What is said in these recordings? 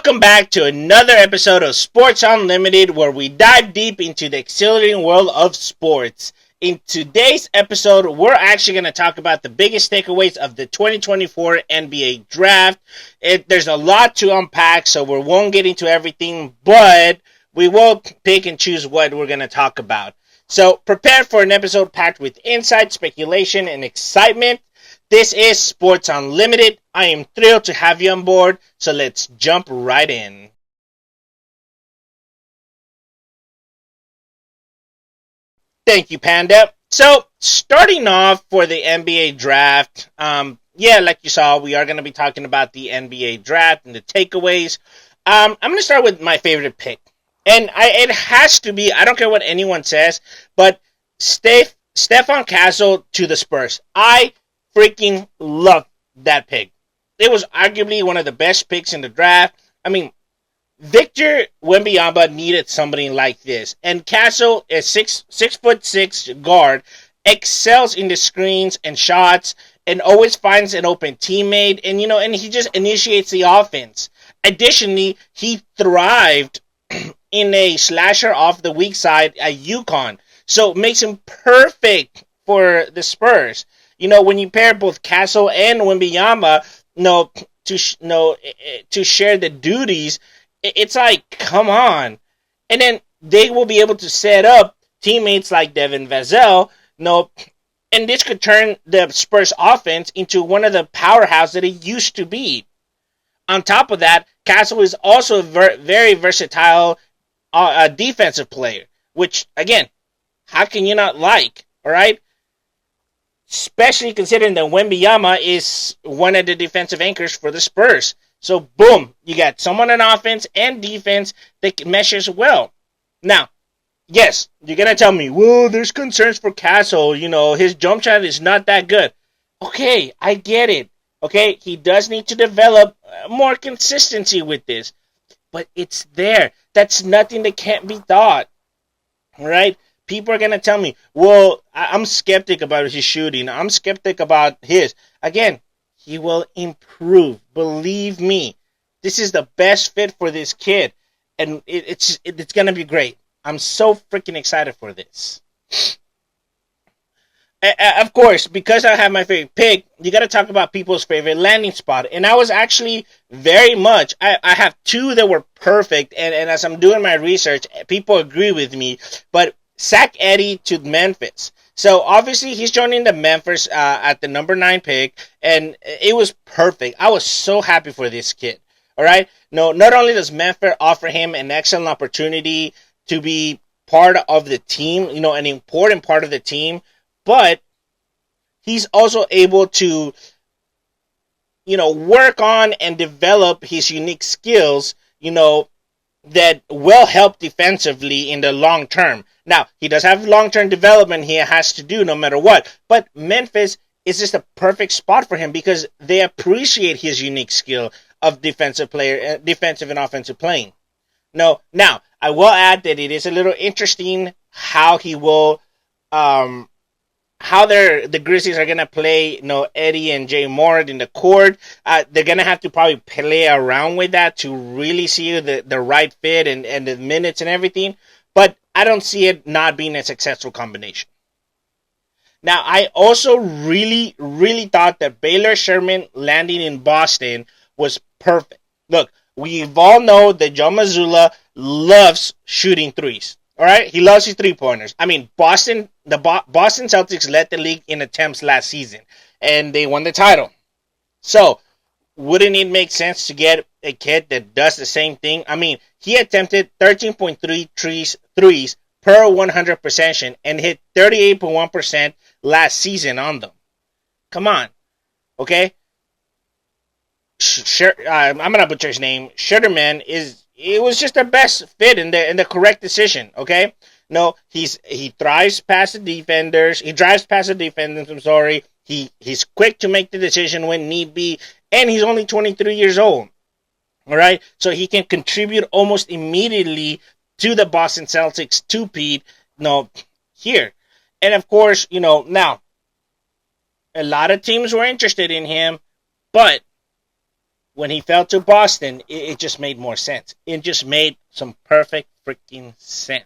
Welcome back to another episode of Sports Unlimited, where we dive deep into the exhilarating world of sports. In today's episode, we're actually going to talk about the biggest takeaways of the 2024 NBA Draft. There's a lot to unpack, so we won't get into everything, but we will pick and choose what we're going to talk about. So prepare for an episode packed with insight, speculation, and excitement. This is Sports Unlimited. I am thrilled to have you on board, so let's jump right in. Thank you, Panda. So, starting off for the NBA Draft, like you saw, we are going to be talking about the NBA Draft and the takeaways. I'm going to start with my favorite pick. And it has to be, I don't care what anyone says, but Stephon Castle to the Spurs. I freaking love that pick. It was arguably one of the best picks in the draft. I mean, Victor Wembanyama needed somebody like this. And Castle, a 6'6" guard, excels in the screens and shots and always finds an open teammate. And, and he just initiates the offense. Additionally, he thrived in a slasher off the weak side at UConn. So it makes him perfect for the Spurs. When you pair both Castle and Wembanyama, to share the duties, it's like, come on. And then they will be able to set up teammates like Devin Vassell, and this could turn the Spurs offense into one of the powerhouses that it used to be. On top of that, Castle is also a very versatile defensive player, which, again, how can you not like, all right? Especially considering that Wembanyama is one of the defensive anchors for the Spurs. So, boom, you got someone on offense and defense that meshes well. Now, yes, you're going to tell me, well, there's concerns for Castle. His jump shot is not that good. Okay, I get it. Okay, he does need to develop more consistency with this. But it's there. That's nothing that can't be taught. All right? People are going to tell me, well, I'm skeptic about his shooting. I'm skeptic about his. Again, he will improve. Believe me. This is the best fit for this kid. And it's going to be great. I'm so freaking excited for this. Of course, because I have my favorite pick, you got to talk about people's favorite landing spot. And I was actually very much, I have two that were perfect. And as I'm doing my research, people agree with me. But Zach Edey to Memphis. So obviously he's joining the Memphis at the number 9 pick, and it was perfect. I was so happy for this kid. All right. No, not only does Memphis offer him an excellent opportunity to be part of the team, an important part of the team, but he's also able to, work on and develop his unique skills, that will help defensively in the long term. Now, he does have long-term development he has to do no matter what, but Memphis is just a perfect spot for him because they appreciate his unique skill of defensive and offensive playing. No, now, I will add that it is a little interesting how he will, how the Grizzlies are going to play, Eddie and Jay Moore in the court. They're going to have to probably play around with that to really see the right fit and the minutes and everything. But I don't see it not being a successful combination. Now, I also really, really thought that Baylor Sherman landing in Boston was perfect. Look, we all know that Joe Mazzulla loves shooting threes. All right? He loves his three-pointers. I mean, Boston Celtics led the league in attempts last season, and they won the title. So, wouldn't it make sense to get a kid that does the same thing? I mean, he attempted 13.3 threes per 100 possession and hit 38.1% last season on them. Come on. Okay? I'm going to butcher his name. Sherman it was just the best fit and the correct decision, okay? No, he thrives past the defenders. He drives past the defenders, I'm sorry. He's quick to make the decision when need be, and he's only 23 years old. All right? So he can contribute almost immediately to the Boston Celtics two-peat, here. And of course, now, a lot of teams were interested in him, but when he fell to Boston, it just made more sense. It just made some perfect freaking sense.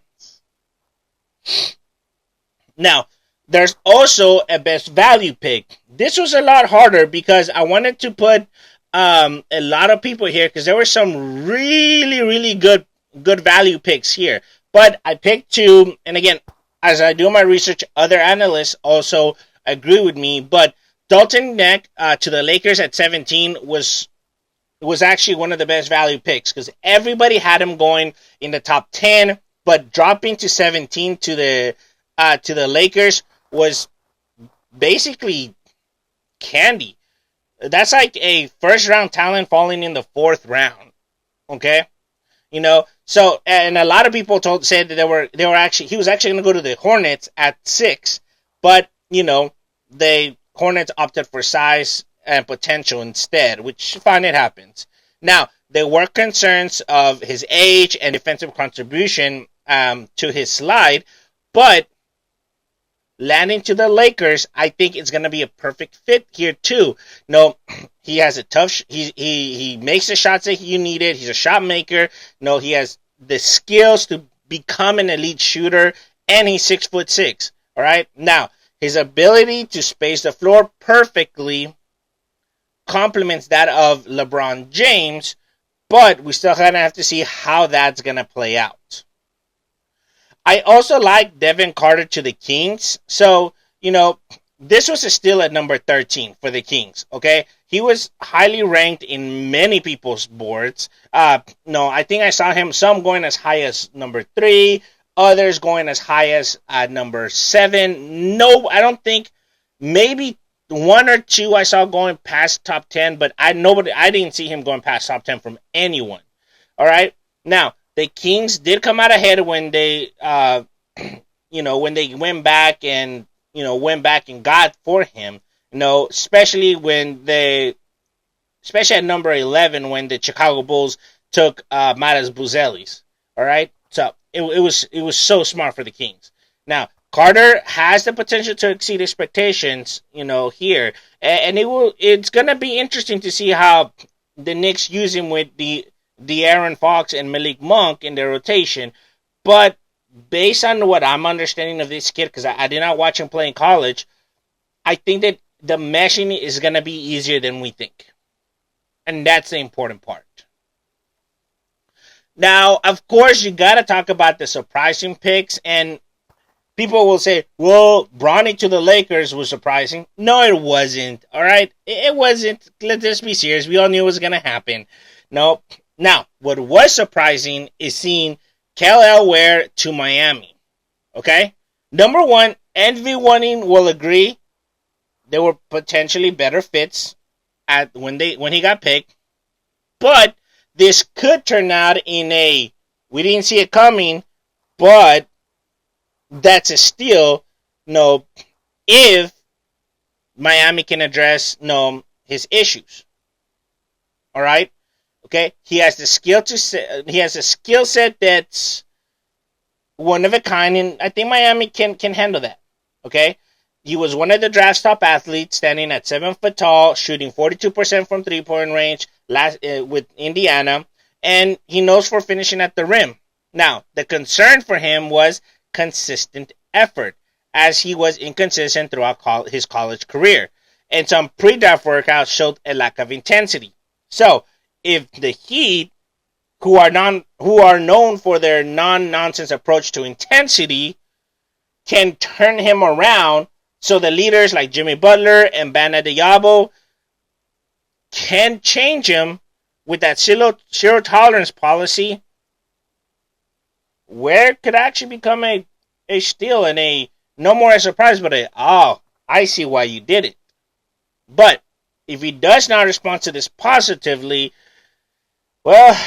Now, there's also a best value pick. This was a lot harder because I wanted to put a lot of people here because there were some really, really good value picks here. But I picked two, and again, as I do my research, other analysts also agree with me. But Dalton Neck to the Lakers at 17 was actually one of the best value picks because everybody had him going in the top 10, but dropping to 17 to the Lakers was basically candy. That's like a first round talent falling in the 4th round. Okay, so and a lot of people said that he was actually going to go to the Hornets at 6, but the Hornets opted for size and potential instead, which fine, it happens. Now, there were concerns of his age and defensive contribution to his slide, but landing to the Lakers, I think it's going to be a perfect fit here too. He has a tough. He makes the shots that you needed. He's a shot maker. He has the skills to become an elite shooter, and he's 6'6". All right. Now, his ability to space the floor perfectly complements that of LeBron James, but we still kind of have to see how that's going to play out. I also like Devin Carter to the Kings. So, this was a steal at number 13 for the Kings, okay? He was highly ranked in many people's boards. I think I saw some going as high as number 3, others going as high as number 7. No, I don't think, maybe 1 or 2 I saw going past top 10, but I didn't see him going past top 10 from anyone. All right? Now, the Kings did come out ahead when they, when they went back and got for him. Especially especially at number 11 when the Chicago Bulls took Matas Buzelis. All right, so it was so smart for the Kings. Now, Carter has the potential to exceed expectations, here, and it's gonna be interesting to see how the Knicks use him with the Aaron Fox and Malik Monk in their rotation. But based on what I'm understanding of this kid, because I did not watch him play in college, I think that the meshing is going to be easier than we think. And that's the important part. Now, of course, you got to talk about the surprising picks. And people will say, well, Bronny to the Lakers was surprising. No, it wasn't. All right? It wasn't. Let's just be serious. We all knew it was going to happen. No. Now, what was surprising is seeing Kel'el Ware to Miami. Okay? Number one, everyone will agree there were potentially better fits when he got picked. But this could turn out in we didn't see it coming, but that's a steal, if Miami can address his issues. All right? Okay, he has the skill set that's one of a kind, and I think Miami can handle that. Okay, he was one of the draft's top athletes, standing at 7 foot tall, shooting 42% from 3-point range with Indiana, and he knows for finishing at the rim. Now, the concern for him was consistent effort, as he was inconsistent throughout his college career, and some pre-draft workouts showed a lack of intensity. So, if the Heat, who are known for their non-nonsense approach to intensity, can turn him around, so the leaders like Jimmy Butler and Bana Diabo can change him with that zero tolerance policy, Ware could actually become a steal and no more a surprise, but I see why you did it. But if he does not respond to this positively, well,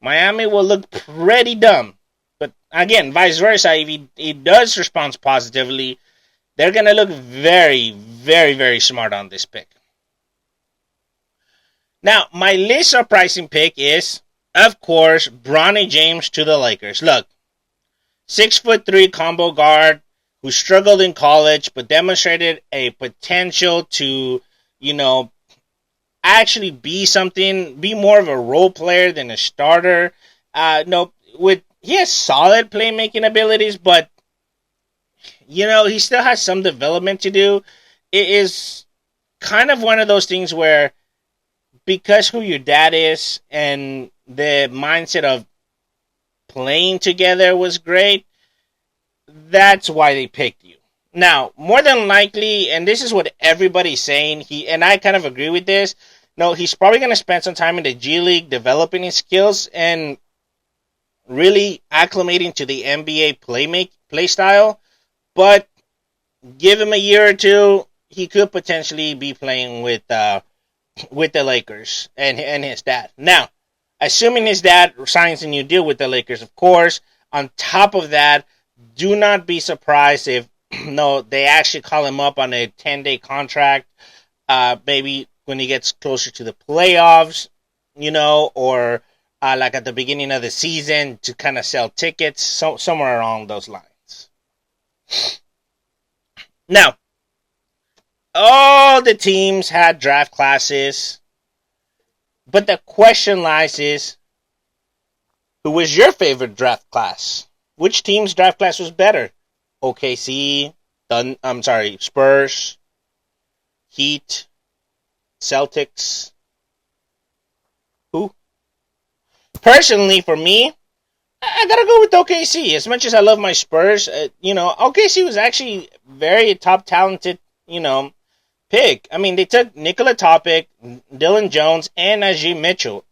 Miami will look pretty dumb. But again, vice versa, if he does respond positively, they're going to look very, very, very smart on this pick. Now, my least surprising pick is, of course, Bronny James to the Lakers. Look, 6'3" combo guard who struggled in college but demonstrated a potential to you know, actually be something, be more of a role player than a starter. No, with he has solid playmaking abilities, but he still has some development to do. It is kind of one of those things where because who your dad is and the mindset of playing together was great, that's why they picked you. Now, more than likely, and this is what everybody's saying, and I kind of agree with this. No, he's probably going to spend some time in the G League developing his skills and really acclimating to the NBA play style. But give him a year or two, he could potentially be playing with the Lakers and his dad. Now, assuming his dad signs a new deal with the Lakers, of course. On top of that, do not be surprised if no, they actually call him up on a 10-day contract. Maybe when he gets closer to the playoffs, or like at the beginning of the season to kind of sell tickets, somewhere along those lines. Now, all the teams had draft classes, but the question lies is, who was your favorite draft class? Which team's draft class was better? OKC, Spurs, Heat, Celtics. Who? Personally, for me, I gotta go with OKC. As much as I love my Spurs, OKC was actually very top talented, pick. I mean, they took Nikola Topic, Dylan Jones, and Ajay Mitchell,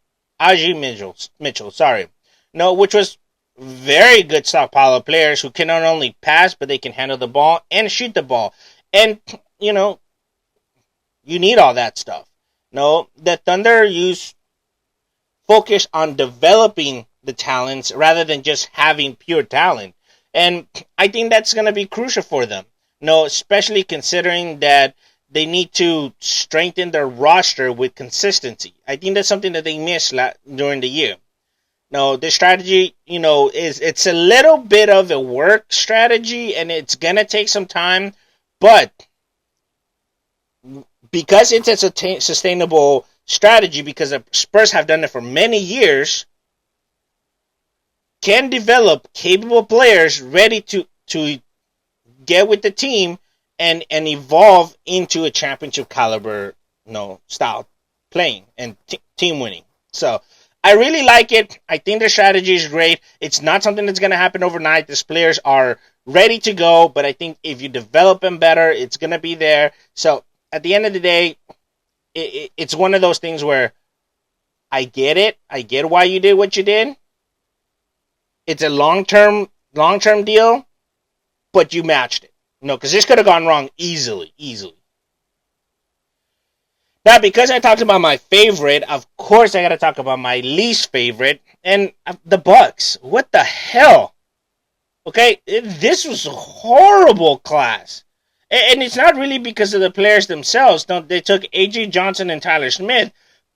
sorry. No, which was very good stockpile of players who can not only pass, but they can handle the ball and shoot the ball. And, you need all that stuff. No, the Thunder focus on developing the talents rather than just having pure talent. And I think that's going to be crucial for them. No, especially considering that they need to strengthen their roster with consistency. I think that's something that they missed during the year. No, this strategy, it's a little bit of a work strategy, and it's going to take some time, but because it's a sustainable strategy, because the Spurs have done it for many years, can develop capable players ready to get with the team and evolve into a championship caliber, style playing and team winning. So I really like it. I think the strategy is great. It's not something that's going to happen overnight. These players are ready to go, but I think if you develop them better, it's going to be there. So at the end of the day, it's one of those things where I get it. I get why you did what you did. It's a long-term deal, but you matched it. Because this could have gone wrong easily. Now, because I talked about my favorite, of course I got to talk about my least favorite, and the Bucks. What the hell? Okay, this was a horrible class. And it's not really because of the players themselves. No, they took A.J. Johnson and Tyler Smith,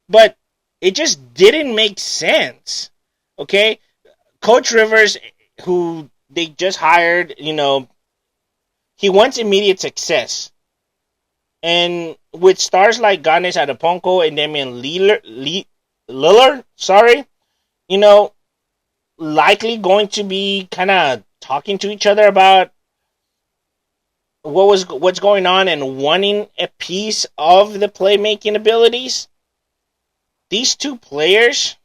but it just didn't make sense. Okay? Coach Rivers, who they just hired, he wants immediate success. And with stars like Giannis Antetokounmpo and Damian Lillard, likely going to be kind of talking to each other about what's going on and wanting a piece of the playmaking abilities. These two players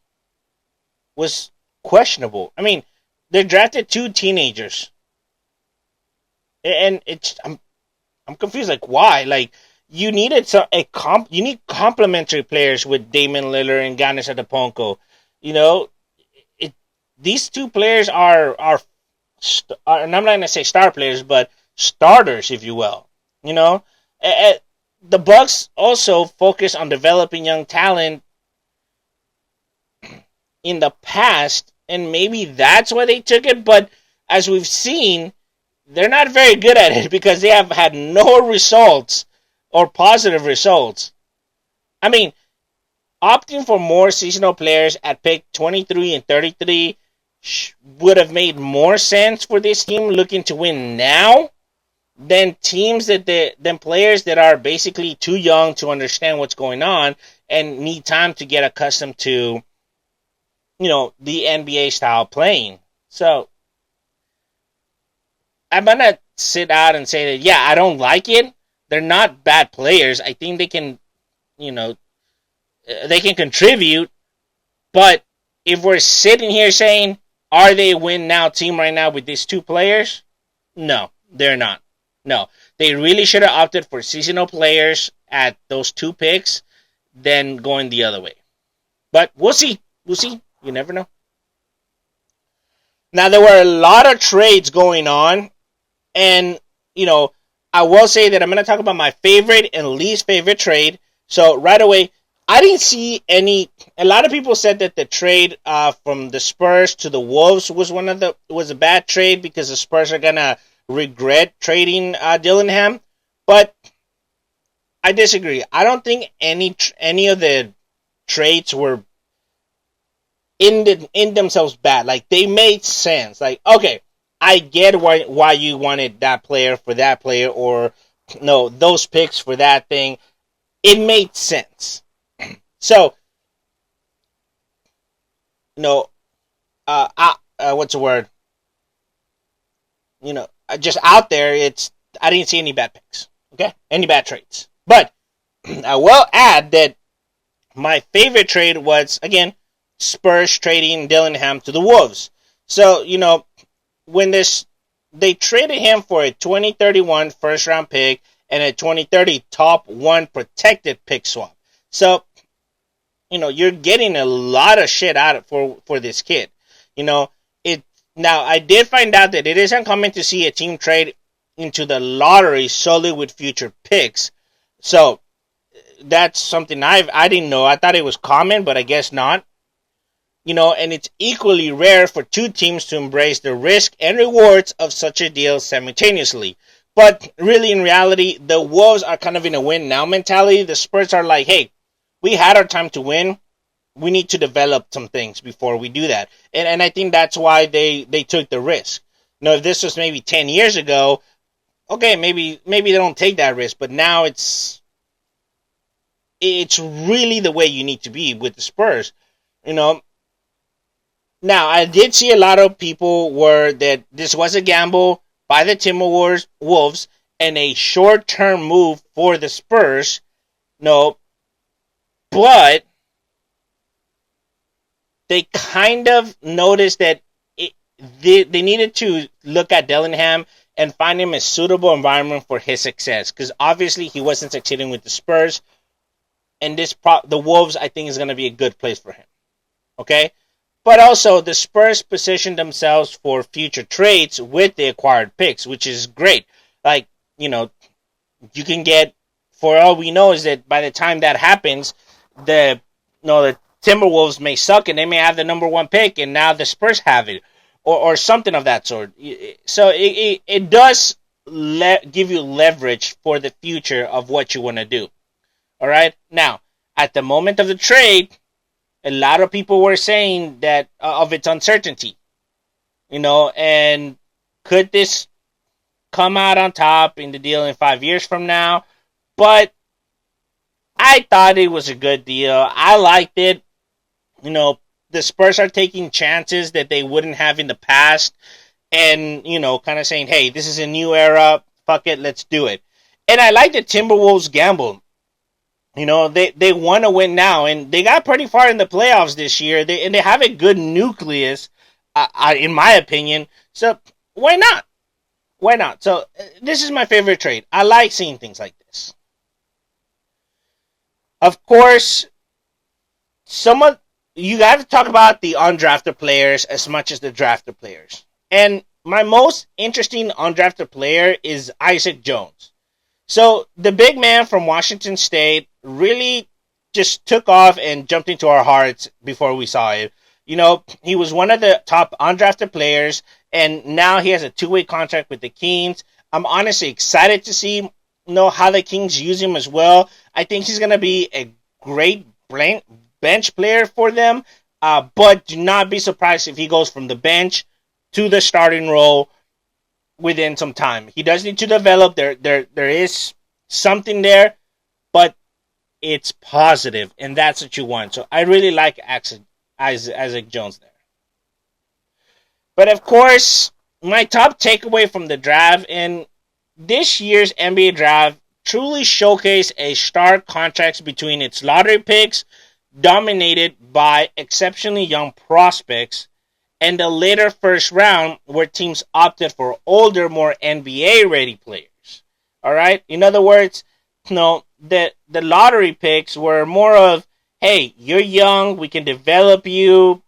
was questionable. I mean, they drafted two teenagers, and I'm confused. Like, why? Like, you needed you need complementary players with Damian Lillard and Giannis Antetokounmpo. These two players are, and I'm not going to say star players, but starters, if you will. The Bucks also focus on developing young talent in the past, and maybe that's why they took it. But as we've seen, they're not very good at it because they have had no results or positive results. I mean, opting for more seasonal players at pick 23 and 33 would have made more sense for this team looking to win now than teams than players that are basically too young to understand what's going on and need time to get accustomed to, the NBA style playing. So I'm gonna sit out and say that, yeah, I don't like it. They're not bad players. I think you know, they can contribute. But if we're sitting here saying, are they a win now team right now with these two players? No, they're not. No, they really should have opted for seasonal players at those two picks than going the other way. But we'll see. We'll see. You never know. Now, there were a lot of trades going on. And, I will say that I'm going to talk about my favorite and least favorite trade. So, right away, I didn't see any. A lot of people said that the trade from the Spurs to the Wolves was a bad trade because the Spurs are gonna regret trading Dillingham. But I disagree. I don't think any of the trades were in themselves bad. Like, they made sense. Like, okay, I get why you wanted that player for that player, or no, those picks for that thing. It made sense. So, what's the word? Just out there, I didn't see any bad picks. Okay, any bad trades. But I will add that my favorite trade was, again, Spurs trading Dillingham to the Wolves. So, when they traded him for a 2031 first round pick and a 2030 top 1 protected pick swap. So, you're getting a lot of shit out for this kid. Now, I did find out that it is uncommon to see a team trade into the lottery solely with future picks. So that's something I didn't know. I thought it was common, but I guess not. And it's equally rare for two teams to embrace the risk and rewards of such a deal simultaneously. But really, in reality, the Wolves are kind of in a win now mentality. The Spurs are like, hey, we had our time to win. We need to develop some things before we do that. And I think that's why they took the risk. If this was maybe 10 years ago, okay, maybe they don't take that risk. But now it's really the way you need to be with the Spurs. Now, I did see a lot of people that this was a gamble by the Timberwolves and a short-term move for the Spurs. But they kind of noticed that they needed to look at Dillingham and find him a suitable environment for his success. Because obviously he wasn't succeeding with the Spurs. And the Wolves, I think, is going to be a good place for him. Okay? But also, the Spurs positioned themselves for future trades with the acquired picks, which is great. Like, you can get, for all we know, is that by the time that happens, the Timberwolves may suck and they may have the number 1 pick, and now the Spurs have it, or something of that sort. So it does give you leverage for the future of what you want to do. All right. Now, at the moment of the trade, a lot of people were saying that of its uncertainty, and could this come out on top in the deal in 5 years from now? But I thought it was a good deal. I liked it. The Spurs are taking chances that they wouldn't have in the past, and, kind of saying, hey, this is a new era. Fuck it, let's do it. And I like the Timberwolves gamble. They want to win now, and they got pretty far in the playoffs this year. They have a good nucleus, in my opinion. So why not? Why not? So this is my favorite trade. I like seeing things like this. Of course, you have to talk about the undrafted players as much as the drafted players. And my most interesting undrafted player is Isaac Jones. So the big man from Washington State really just took off and jumped into our hearts before we saw it. He was one of the top undrafted players, and now he has a 2-way contract with the Kings. I'm honestly excited to see how the Kings use him as well. I think he's going to be a great bench player for them, but do not be surprised if he goes from the bench to the starting role within some time. He does need to develop. There is something there, but it's positive, and that's what you want. So I really like Isaac Jones there. But of course, my top takeaway from the draft in this year's NBA draft truly showcased a stark contrast between its lottery picks, dominated by exceptionally young prospects, and the later first round, where teams opted for older, more NBA ready players. All right? In other words, the lottery picks were more of, hey, you're young, we can develop you,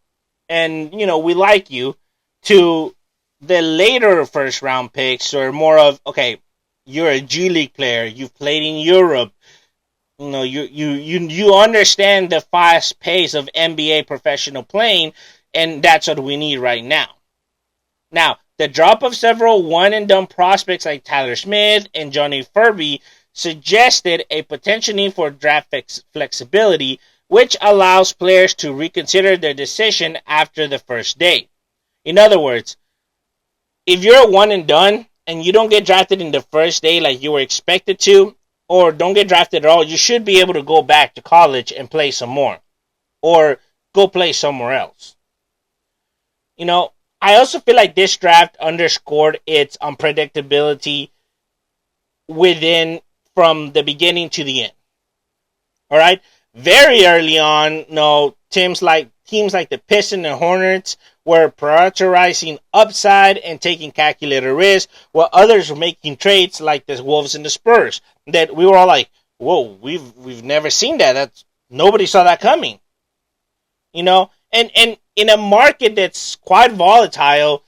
and, we like you, to the later first round picks are more of, okay, you're a G League player, you've played in Europe, you understand the fast pace of NBA professional playing, and that's what we need right now. Now, the drop of several one and done prospects like Tyler Smith and Johnny Furby suggested a potential need for draft flexibility, which allows players to reconsider their decision after the first day. In other words, if you're a one and done and you don't get drafted in the first day like you were expected to, or don't get drafted at all, you should be able to go back to college and play some more, or go play somewhere else. I also feel like this draft underscored its unpredictability within from the beginning to the end. All right, very early on, teams like the Pistons and Hornets were prioritizing upside and taking calculated risks, while others were making trades like the Wolves and the Spurs that we were all like, "Whoa, we've never seen that. That's nobody saw that coming." And in a market that's quite volatile,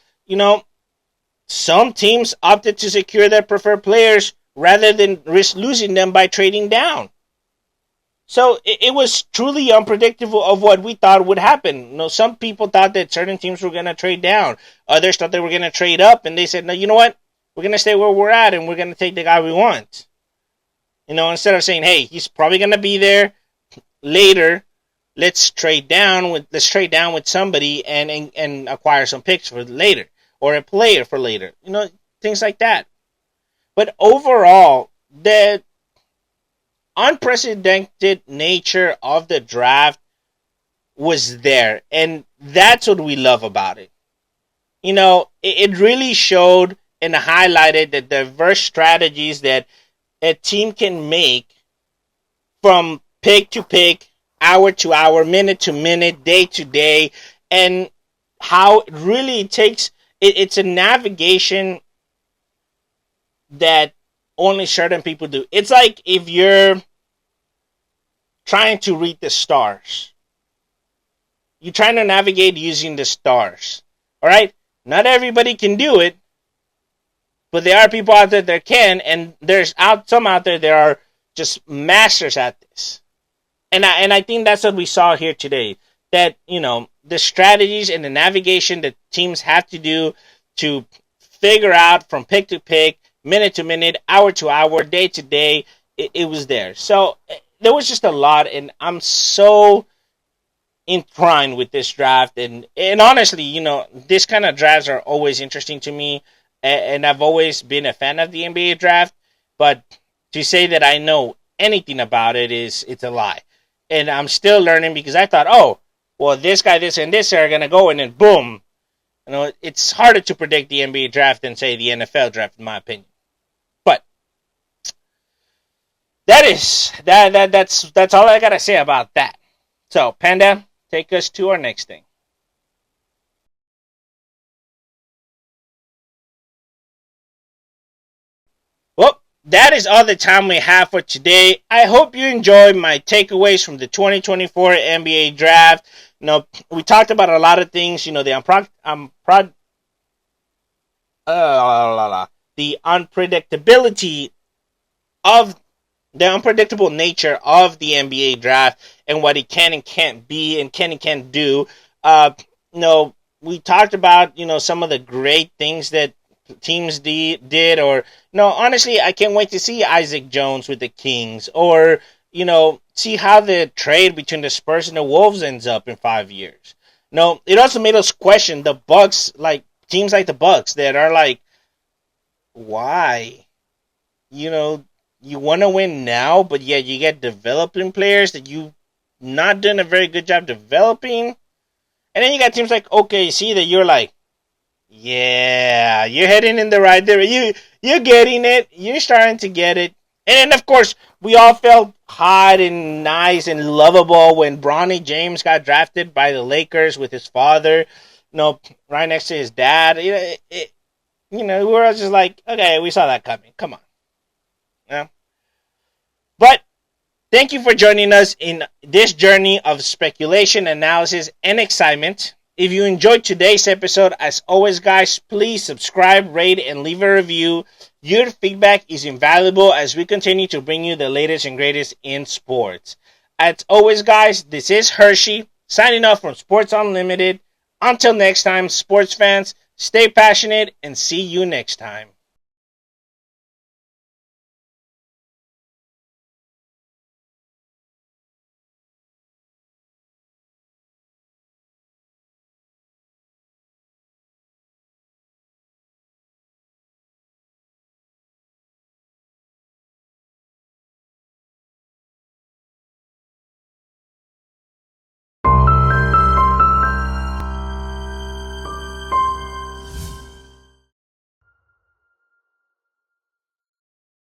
some teams opted to secure their preferred players rather than risk losing them by trading down. So it was truly unpredictable of what we thought would happen. Some people thought that certain teams were going to trade down. Others thought they were going to trade up, and they said, no, you know what? We're going to stay where we're at, and we're going to take the guy we want. Instead of saying, hey, he's probably going to be there later, let's trade down with somebody and acquire some picks for later, or a player for later. Things like that. But overall, the unprecedented nature of the draft was there, and that's what we love about it. It really showed and highlighted the diverse strategies that a team can make from pick to pick, hour to hour, minute to minute, day to day, and how it really takes it's a navigation that only certain people do. It's like if you're trying to read the stars. You're trying to navigate using the stars. Alright? Not everybody can do it, but there are people out there that can, and there's some out there that are just masters at this. And I think that's what we saw here today. That, the strategies and the navigation that teams have to do to figure out from pick to pick, minute to minute, hour to hour, day to day, it was there. So there was just a lot, and I'm so entwined with this draft. And honestly, this kind of drafts are always interesting to me, and I've always been a fan of the NBA draft. But to say that I know anything about it's a lie. And I'm still learning, because I thought, oh, well, this guy, this, and this are going to go, and then boom. It's harder to predict the NBA draft than, say, the NFL draft, in my opinion. But that's all I got to say about that. So, Panda, take us to our next thing. Well, that is all the time we have for today. I hope you enjoyed my takeaways from the 2024 NBA draft. We talked about a lot of things. The unpredictability of the unpredictable nature of the NBA draft, and what it can and can't be, and can and can't do. We talked about some of the great things that teams did, or honestly, I can't wait to see Isaac Jones with the Kings, or see how the trade between the Spurs and the Wolves ends up in 5 years. It also made us question the Bucks, like teams like the Bucks that are like Why? You know, you want to win now, but yet you get developing players that you not doing a very good job developing. And then you got teams like OKC that you're like, yeah, you're heading in the right direction. You're getting it. You're starting to get it. And then, of course, we all felt hot and nice and lovable when Bronny James got drafted by the Lakers with his father, right next to his dad. We were just like, okay, we saw that coming. Come on. Yeah. But thank you for joining us in this journey of speculation, analysis, and excitement. If you enjoyed today's episode, as always, guys, please subscribe, rate, and leave a review. Your feedback is invaluable as we continue to bring you the latest and greatest in sports. As always, guys, this is Hershey signing off from Sports Unlimited. Until next time, sports fans, stay passionate and see you next time.